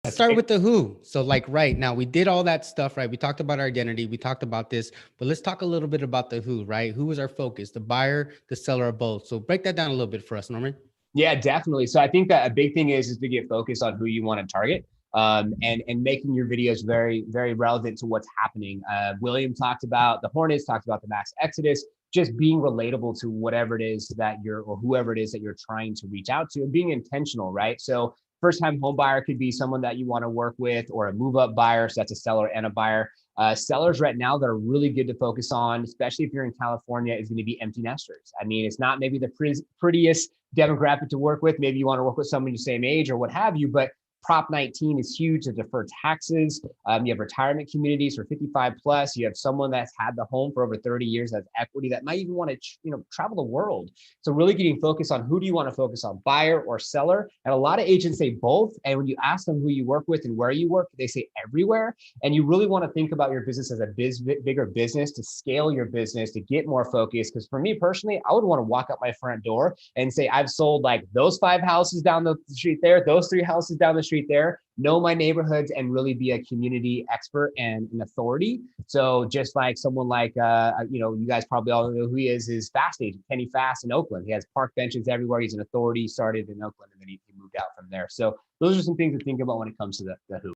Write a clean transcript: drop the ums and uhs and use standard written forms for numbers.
Let's start with the who. So like, right now we did all that stuff, right? We talked about our identity. We talked about this, but let's talk a little bit about the who, right? Who is our focus, the buyer, the seller, or both? So break that down a little bit for us, Norman. Yeah, definitely. So I think that a big thing is to get focused on who you want to target, and making your videos very, very relevant to what's happening. William talked about the Hornets, talked about the mass exodus, just being relatable to whatever it is that you're, or whoever it is that you're trying to reach out to, and being intentional, right? So first time home buyer could be someone that you want to work with, or a move up buyer. So that's a seller and a buyer. Sellers right now that are really good to focus on, especially if you're in California, is going to be empty nesters. I mean, it's not maybe the prettiest demographic to work with. Maybe you want to work with someone your same age or what have you, but Prop 19 is huge to defer taxes. You have retirement communities for 55 plus. You have someone that's had the home for over 30 years, that's equity, that might even want to travel the world. So really getting focused on who do you want to focus on, buyer or seller. And a lot of agents say both. And when you ask them who you work with and where you work, they say everywhere. And you really want to think about your business as a bigger business, to scale your business, to get more focused. Because for me personally, I would want to walk up my front door and say, I've sold like those 5 houses down the street there, those 3 houses down the street there, know my neighborhoods, and really be a community expert and an authority. So just like someone like, you guys probably all know who he is Fast Agent, Kenny Fast in Oakland. He has park benches everywhere. He's an authority, started in Oakland, and then he moved out from there. So those are some things to think about when it comes to the who.